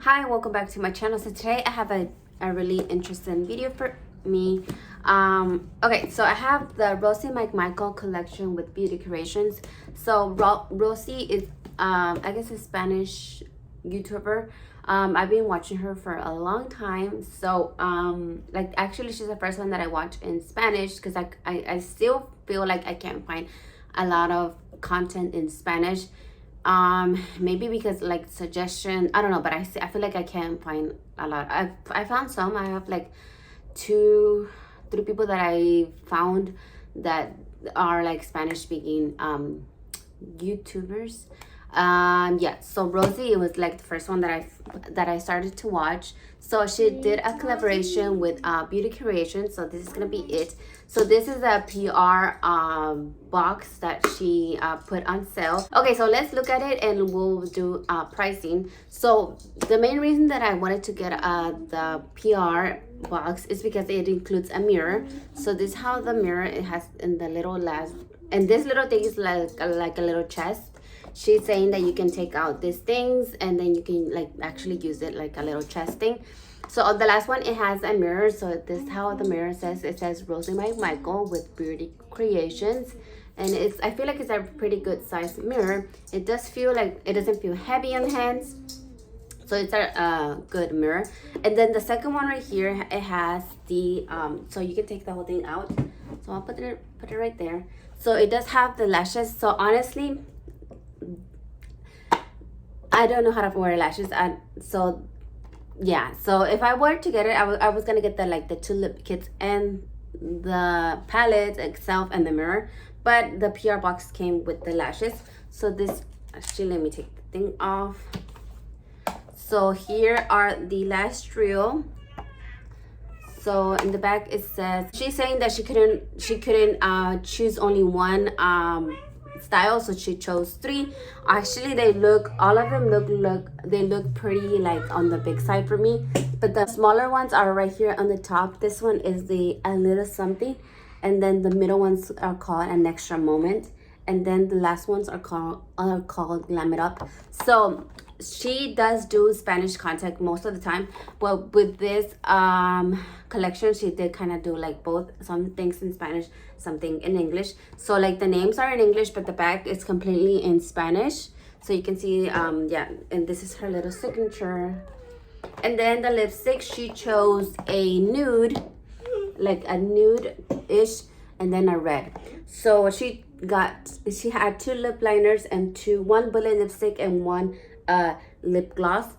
Hi, welcome back to my channel. So today I have a really interesting video for me. Okay, so I have the Rosy Mcmichael collection with beauty creations. So Rosy is I guess a Spanish YouTuber. I've been watching her for a long time. So like actually she's the first one that I watch in Spanish because I still feel like I can't find a lot of content in Spanish. Maybe because like suggestion, I don't know, but I feel like I can't find a lot. I found some. I have like 3 people that I found that are like Spanish speaking YouTubers. Yeah, so Rosy, it was like the first one that I started to watch. So she did a collaboration with Beauty Creations. So this is gonna be it. So this is a PR box that she put on sale. Okay, so let's look at it and we'll do pricing. So the main reason that I wanted to get the PR box is because it includes a mirror. So this is how the mirror it has in the little last, and this little thing is like a little chest. She's saying that you can take out these things and then you can like actually use it like a little chest thing. So on the last one, it has a mirror. So this is how the mirror says. It says Rosy Mcmichael with Beauty Creations. And I feel like it's a pretty good size mirror. It does feel like, it doesn't feel heavy on the hands. So it's a good mirror. And then the second one right here, it has the, so you can take the whole thing out. So I'll put it right there. So it does have the lashes. So honestly, I don't know how to wear lashes. So yeah, so if I were to get it, I was gonna get the 2 lip kits and the palette itself and the mirror, but the PR box came with the lashes. So this, actually let me take the thing off. So here are the lash trio. So in the back it says, she's saying that she couldn't choose only one style, so she chose 3. Actually they look, all of them look pretty like on the big side for me, but the smaller ones are right here on the top. This one is the a little something, and then the middle ones are called an extra moment, and then the last ones are called glam it up. So she does do Spanish content most of the time, but with this collection she did kind of do like both, some things in Spanish, something in English. So like the names are in English, but the back is completely in Spanish. So you can see yeah, and this is her little signature. And then the lipstick, she chose a nude, like a nude-ish, and then a red. So she had 2 lip liners and 1 bullet lipstick and 1 lip gloss.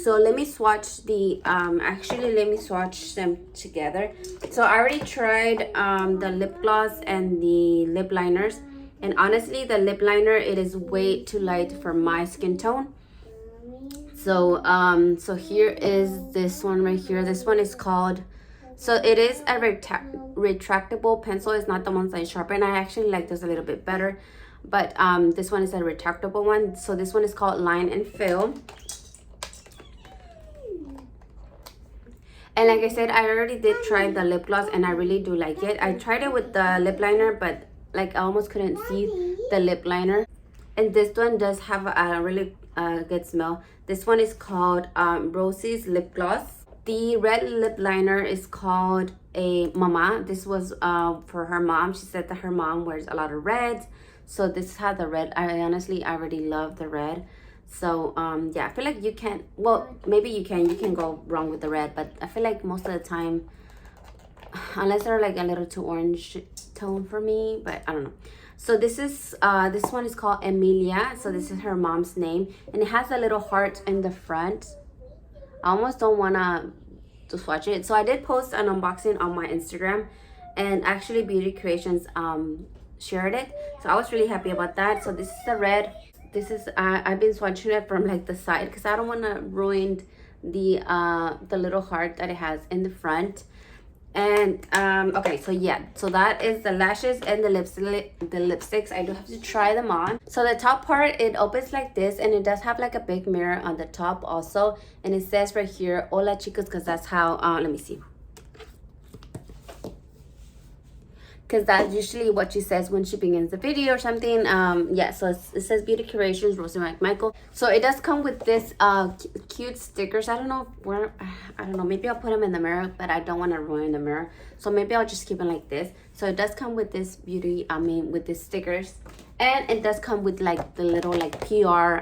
So let me swatch the actually let me swatch them together. So I already tried the lip gloss and the lip liners, and honestly the lip liner, it is way too light for my skin tone. So so here is this one right here. This one is called, so it is a retractable pencil. It's not the ones I sharpen. I actually like this a little bit better, but this one is a retractable one. So this one is called Line and Fill. And like I said, I already did try the lip gloss and I really do like it. I tried it with the lip liner, but like I almost couldn't see the lip liner. And this one does have a really good smell. This one is called Rosy's lip gloss. The red lip liner is called a Mama. This was for her mom. She said that her mom wears a lot of reds. So this is how the red, I honestly already love the red. So yeah, I feel like you can't, well maybe you can go wrong with the red, but I feel like most of the time, unless they're like a little too orange tone for me, but I don't know. So this is this one is called Emilia. So this is her mom's name, and it has a little heart in the front. I almost don't wanna to swatch it. So I did post an unboxing on my Instagram, and actually Beauty Creations shared it, so I was really happy about that. So this is the red. This is I've been swatching it from like the side because I don't want to ruin the little heart that it has in the front. And okay, so yeah, so that is the lashes and the lipsticks. I do have to try them on. So the top part, it opens like this, and it does have like a big mirror on the top also, and it says right here hola chicos, because that's how let me see. because that's usually what she says when she begins the video or something. Yeah, so it says Beauty Curations, Rosy Mcmichael. So it does come with this cute stickers. I don't know where, I don't know, maybe I'll put them in the mirror, but I don't want to ruin the mirror, so maybe I'll just keep it like this. So it does come with this with these stickers, and it does come with like the little like PR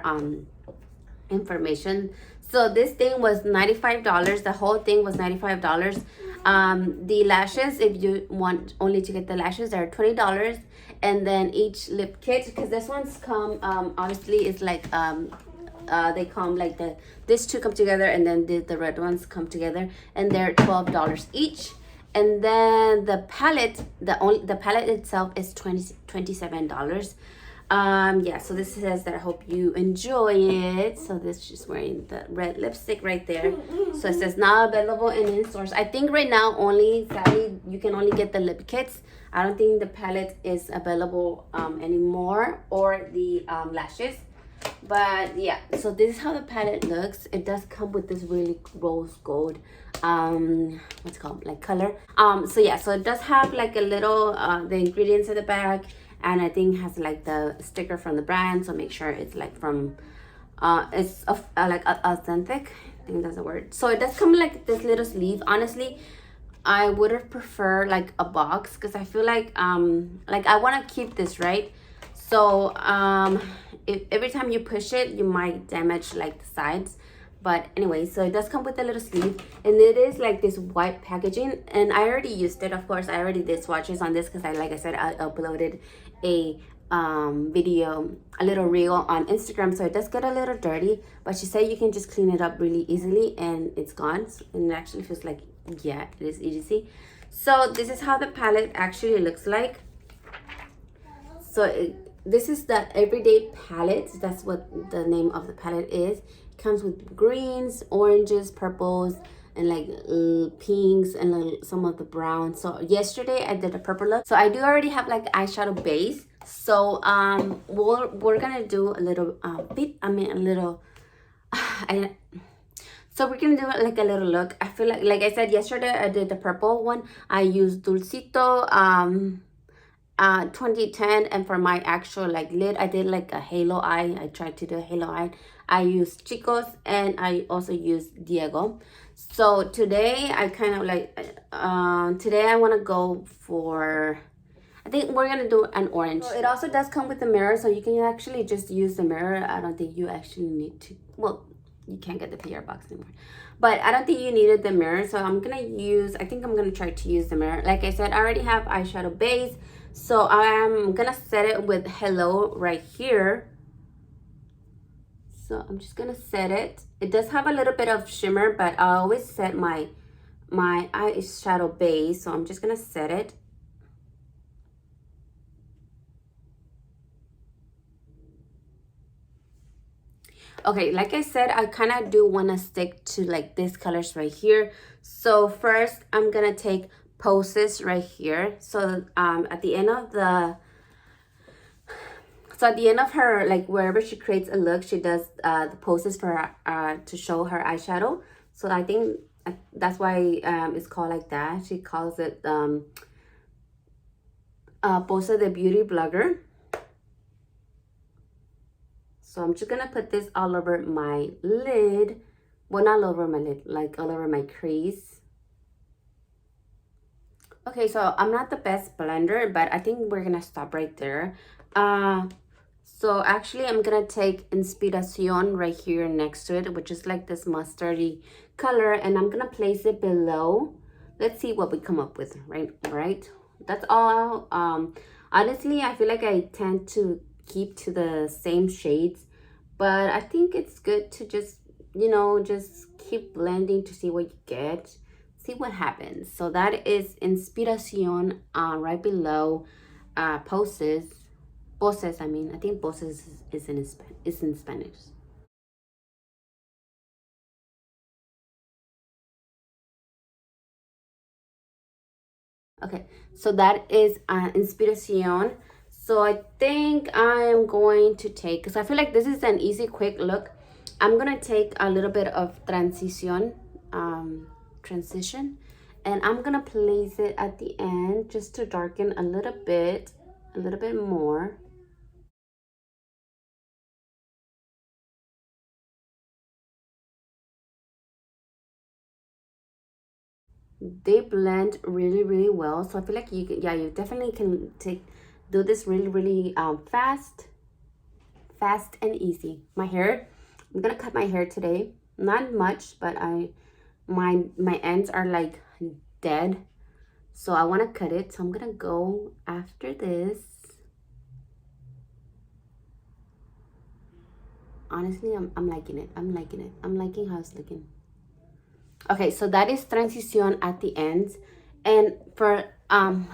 information. So this thing was $95. The whole thing was $95. The lashes, if you want only to get the lashes, are $20. And then each lip kit, because this one's come obviously it's like they come like these two come together, and then the red ones come together, and they're $12 each. And then the palette, the palette itself is $27. Yeah, so this says that I hope you enjoy it. So this, she's wearing the red lipstick right there. So it says not available in stores. I think right now only, sadly, you can only get the lip kits. I don't think the palette is available anymore, or the lashes. But yeah, so this is how the palette looks. It does come with this really rose gold what's it called, like color. So yeah, so it does have like a little the ingredients in the bag, and I think has like the sticker from the brand, so make sure it's like from it's like authentic, I think that's the word. So it does come like this little sleeve. Honestly, I would have preferred like a box, because I feel like I want to keep this, right? So if every time you push it, you might damage like the sides. But anyway, so it does come with a little sleeve, and it is like this white packaging, and I already used it. Of course, I already did swatches on this, because like I said, I uploaded a video, a little reel on Instagram, so it does get a little dirty, but she said you can just clean it up really easily and it's gone. And it actually feels like, yeah, it is easy. So this is how the palette actually looks like. So this is the everyday palette. That's what the name of the palette is. It comes with greens, oranges, purples, and like pinks, and some of the browns. So yesterday I did a purple look. So I do already have like eyeshadow base. So we're gonna do a little so we're gonna do like a little look. I feel like I said yesterday, I did the purple one. I used Dulcito 2010, and for my actual like lid, I did like a halo eye. I tried to do a halo eye. I used Chicos, and I also used Diego. So today I kind of like today I want to go for, I think we're gonna do an orange. So it also does come with a mirror, so you can actually just use the mirror. I don't think you actually need to, well, you can't get the PR box anymore, but I don't think you needed the mirror. So I'm gonna use, I think I'm gonna try to use the mirror. Like I said, I already have eyeshadow base, so I'm gonna set it with Hello right here. So I'm just gonna set it. It does have a little bit of shimmer, but I always set my eyeshadow base, so I'm just gonna set it. Okay, like I said, I kind of do want to stick to like these colors right here. So first I'm gonna take Poses right here. So at the end of her, like wherever she creates a look, she does the poses for to show her eyeshadow. So I think that's why it's called like that. She calls it Pose the Beauty Blogger. So I'm just gonna put this all over my lid. Well, not all over my lid, like all over my crease. Okay, so I'm not the best blender, but I think we're gonna stop right there. So actually I'm gonna take Inspiración right here next to it, which is like this mustardy color, and I'm gonna place it below. Let's see what we come up with, right? That's all. Honestly, I feel like I tend to keep to the same shades, but I think it's good to just, you know, just keep blending to see what you get, see what happens. So that is Inspiración right below Poses, I mean, I think Poses is in Spanish. Okay, so that is Inspiración. So I think I am going to take, because I feel like this is an easy, quick look, I'm going to take a little bit of Transition, And I'm gonna place it at the end just to darken a little bit more. They blend really well, so I feel like you definitely can do this really fast and easy. My hair, I'm gonna cut my hair today, not much, but my ends are like dead, so I want to cut it. So I'm gonna go after this. Honestly, I'm liking it. I'm liking how it's looking. Okay, so that is transition at the ends. And for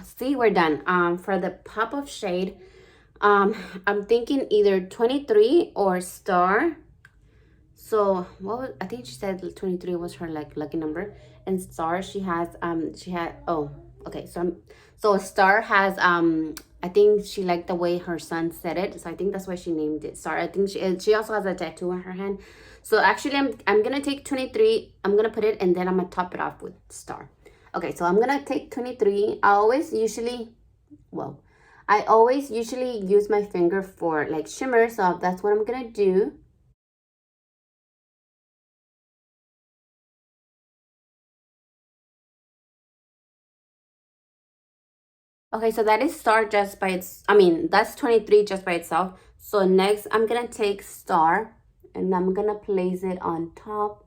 see, we're done. For the pop of shade, I'm thinking either 23 or star. So I think she said 23 was her like lucky number, and star she had oh, okay, so star has I think she liked the way her son said it, so I think that's why she named it star. I think she also has a tattoo on her hand. So actually I'm gonna take 23, I'm gonna put it, and then I'm gonna top it off with star. Okay, so I'm gonna take 23. I always usually use my finger for like shimmer, so that's what I'm gonna do. Okay, so that is star just by that's 23 just by itself. So next I'm gonna take star and I'm gonna place it on top.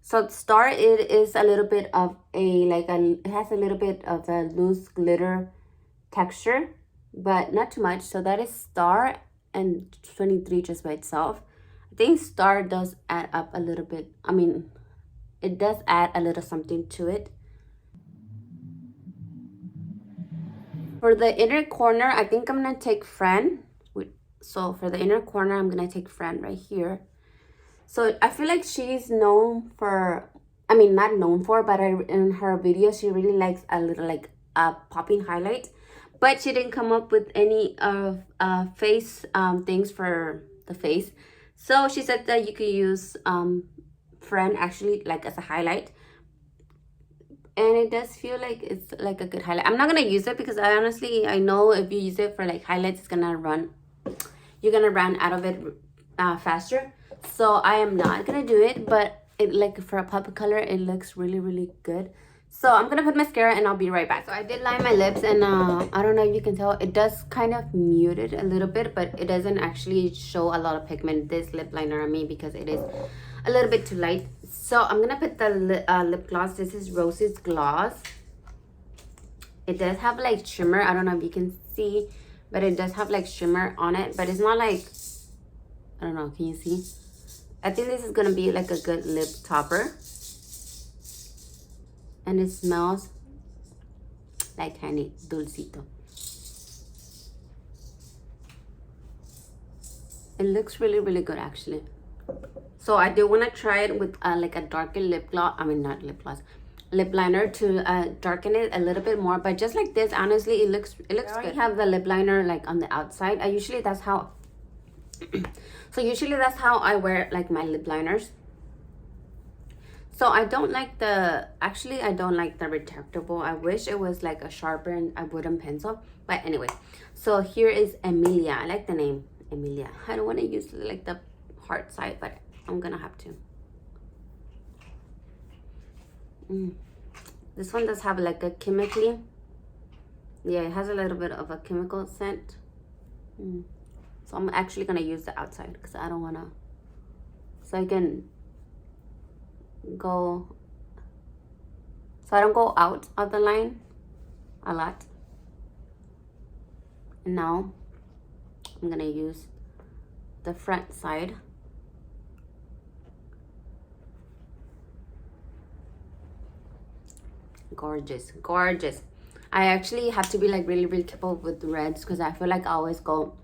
So star, it is a little bit of it has a little bit of a loose glitter texture, but not too much. So that is star and 23 just by itself. I think star does add up a little bit. It does add a little something to it. For the inner corner, I think I'm gonna take Fran. So for the inner corner, I'm gonna take Fran right here. So I feel like she's known for, not known for, but in her videos, she really likes a little like a popping highlight. But she didn't come up with any of face things for the face. So she said that you could use Fran actually like as a highlight. And it does feel like it's like a good highlight. I'm not gonna use it because I know if you use it for like highlights, you're gonna run out of it faster. So I am not gonna do it, but it like for a pop color, it looks really good. So I'm gonna put mascara and I'll be right back. So I did line my lips, and I don't know if you can tell, it does kind of mute it a little bit, but it doesn't actually show a lot of pigment, this lip liner on me, because it is a little bit too light. So I'm gonna put the lip gloss. This is Rosy's gloss. It does have like shimmer. I don't know if you can see, but it does have like shimmer on it, but it's not like, I don't know, can you see? I think this is gonna be like a good lip topper. And it smells like honey, dulcito. It looks really good actually. So I do want to try it with like a darker lip gloss. Not lip gloss, lip liner to darken it a little bit more. But just like this, honestly, it looks good. I have the lip liner like on the outside. Usually that's how I wear like my lip liners. So I don't like the retractable. I wish it was like a sharpened wooden pencil. But anyway, so here is Emilia. I like the name Emilia. I don't want to use like the hard side, but I'm gonna have to. This one does have like a chemically, it has a little bit of a chemical scent. So I'm actually gonna use the outside because I don't wanna, so I don't go out of the line a lot. And now I'm gonna use the front side. Gorgeous. I actually have to be like really careful with reds because I feel like I always go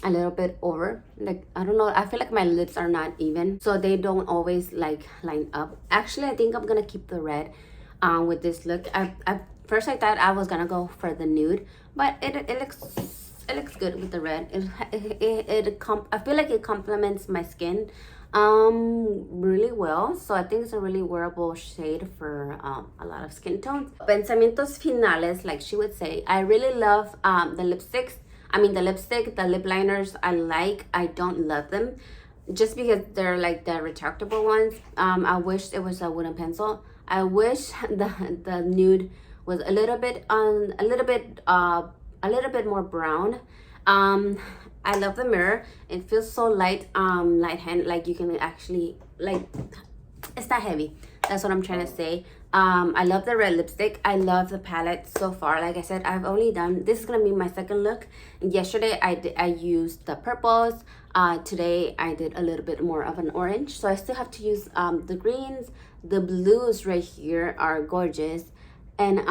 a little bit over, like I don't know, I feel like my lips are not even, so they don't always like line up. Actually, I think I'm gonna keep the red with this look. First I thought I was gonna go for the nude, but it looks good with the red. I feel like it complements my skin really well. So I think it's a really wearable shade for a lot of skin tones. Pensamientos finales, like she would say, I really love the lipsticks. I mean the lipstick, the lip liners I don't love them just because they're like the retractable ones. I wish it was a wooden pencil. I wish the nude was a little bit more brown. I love the mirror. It feels so light, light hand, like you can actually, like, it's not heavy. That's what I'm trying to say. I love the red lipstick. I love the palette so far. Like I said, I've only done, this is gonna be my second look. Yesterday I used the purples. Today I did a little bit more of an orange. So I still have to use the greens. The blues right here are gorgeous. And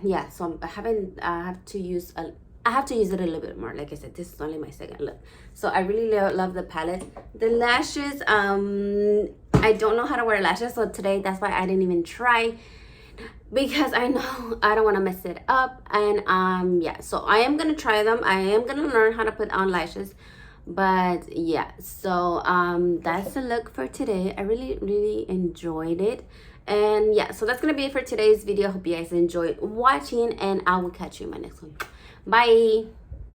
yeah, so I have to use it a little bit more. Like I said, this is only my second look. So I really love the palette. The lashes, I don't know how to wear lashes, so today that's why I didn't even try, because I know I don't want to mess it up. And yeah, so I am gonna try them. I am gonna learn how to put on lashes. But yeah, so that's the look for today. I really enjoyed it. And yeah, so that's gonna be it for today's video. Hope you guys enjoyed watching, and I will catch you in my next one. Bye.